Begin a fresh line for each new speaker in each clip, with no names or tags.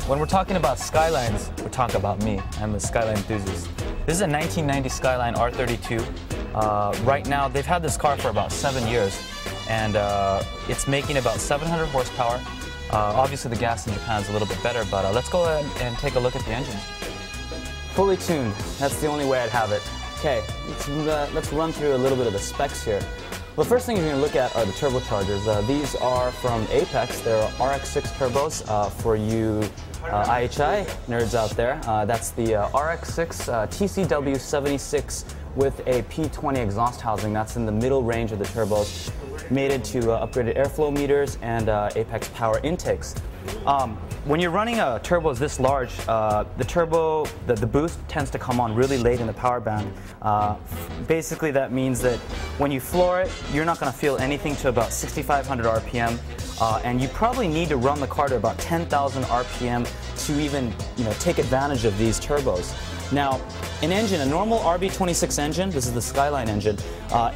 When we're talking about Skylines, we're talking about me. I'm a Skyline enthusiast. This is a 1990 Skyline R32. Right now, they've had this car for about 7 years, and it's making about 700 horsepower. Obviously, the gas in Japan is a little bit better, but let's go ahead and take a look at the engine. Fully tuned. That's the only way I'd have it. Okay, let's run through a little bit of the specs here. Well, the first thing you're going to look at are the turbochargers. These are from Apex. They're RX6 turbos for you IHI nerds out there. That's the RX6 TCW76 with a P20 exhaust housing. That's in the middle range of the turbos, mated to upgraded airflow meters and Apex power intakes. When you're running turbos this large, the boost tends to come on really late in the power band. Basically, that means that when you floor it, you're not going to feel anything to about 6,500 RPM, and you probably need to run the car to about 10,000 RPM to even take advantage of these turbos. Now, an engine, a normal RB26 engine, this is the Skyline engine,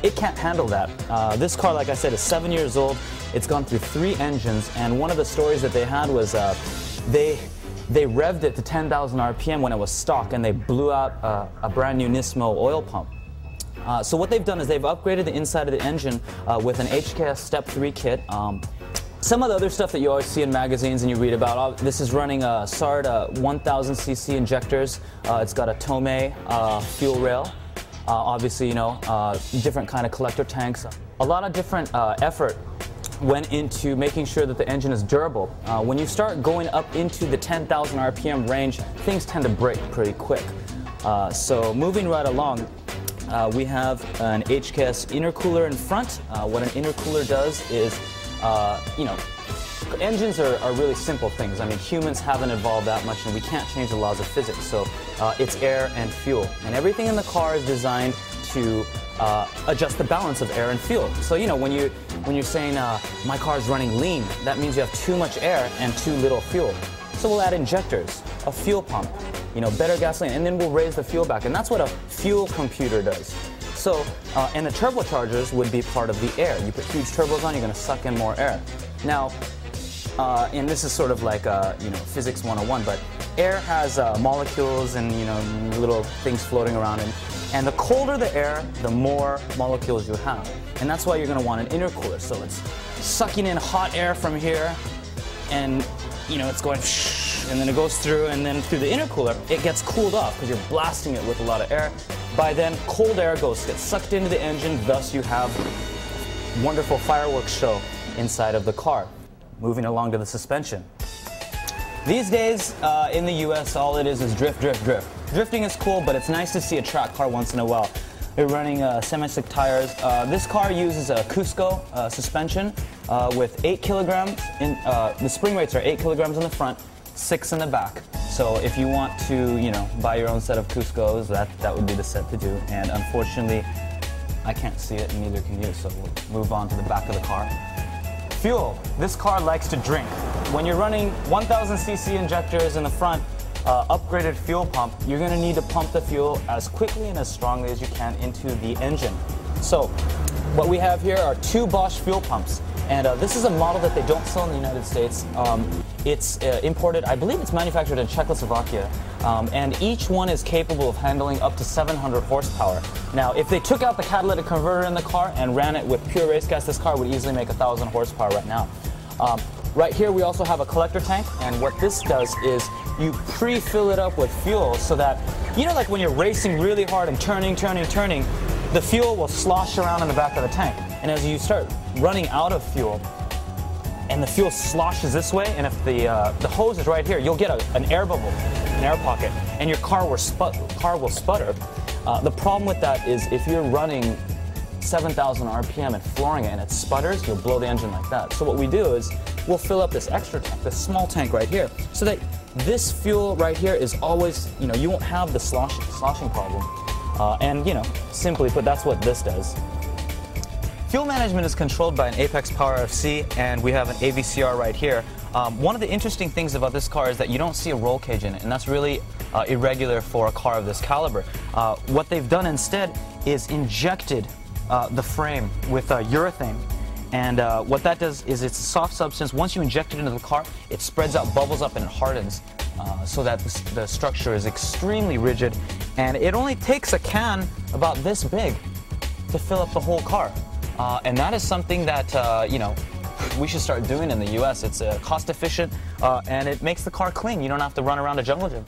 it can't handle that. This car, like I said, is 7 years old. It's gone through 3 engines, and one of the stories that they had was they revved it to 10,000 RPM when it was stock, and they blew out a brand new Nismo oil pump. So what they've done is they've upgraded the inside of the engine with an HKS Step 3 kit. Some of the other stuff that you always see in magazines and you read about, this is running SARD 1000cc injectors. It's got a Tomei fuel rail. Obviously, different kind of collector tanks. A lot of different effort went into making sure that the engine is durable. When you start going up into the 10,000 RPM range, things tend to break pretty quick. So moving right along, we have an HKS intercooler in front. What an intercooler does is, engines are really simple things. I mean, humans haven't evolved that much, and we can't change the laws of physics. So it's air and fuel, and everything in the car is designed to adjust the balance of air and fuel. So when you're saying my car is running lean, that means you have too much air and too little fuel. So we'll add injectors, a fuel pump, better gasoline, and then we'll raise the fuel back. And that's what a fuel computer does. So, and the turbochargers would be part of the air. You put huge turbos on, you're going to suck in more air. Now, and this is sort of like physics 101, but air has molecules and little things floating around, and the colder the air, the more molecules you have, and that's why you're going to want an intercooler. So it's sucking in hot air from here, and it's going and then it goes through, and then through the intercooler it gets cooled off because you're blasting it with a lot of air. By then, cold air gets sucked into the engine, thus you have wonderful fireworks show inside of the car. Moving along to the suspension. These days in the US, all it is drift, drift, drift. Drifting is cool, but it's nice to see a track car once in a while. They're running semi-slick tires. This car uses a Cusco suspension with 8 kilograms. The spring rates are 8 kilograms in the front, 6 in the back. So if you want to, buy your own set of Cuscos, that would be the set to do. And unfortunately, I can't see it, and neither can you. So we'll move on to the back of the car. Fuel. This car likes to drink. When you're running 1000cc injectors in the front, upgraded fuel pump, you're going to need to pump the fuel as quickly and as strongly as you can into the engine. So what we have here are 2 Bosch fuel pumps, and this is a model that they don't sell in the United States. It's imported, I believe it's manufactured in Czechoslovakia, and each one is capable of handling up to 700 horsepower. Now, if they took out the catalytic converter in the car and ran it with pure race gas, this car would easily make 1,000 horsepower right now. Right here we also have a collector tank, and what this does is you pre-fill it up with fuel so that, like when you're racing really hard and turning, the fuel will slosh around in the back of the tank. And as you start running out of fuel, and the fuel sloshes this way, and if the hose is right here, you'll get an air bubble, an air pocket, and your car will sputter. The problem with that is if you're running 7,000 RPM and flooring it and it sputters, you'll blow the engine like that. So what we do is we'll fill up this extra tank, this small tank right here, so that this fuel right here is always, you won't have the sloshing problem. And simply put, that's what this does. Fuel management is controlled by an Apex Power FC, and we have an AVCR right here. One of the interesting things about this car is that you don't see a roll cage in it, and that's really irregular for a car of this caliber. What they've done instead is injected the frame with urethane, and what that does is it's a soft substance. Once you inject it into the car, it spreads out, bubbles up, and it hardens. so that the structure is extremely rigid, and it only takes a can about this big to fill up the whole car. And that is something that, you know, we should start doing in the US. It's cost efficient, and it makes the car clean. You don't have to run around a jungle gym.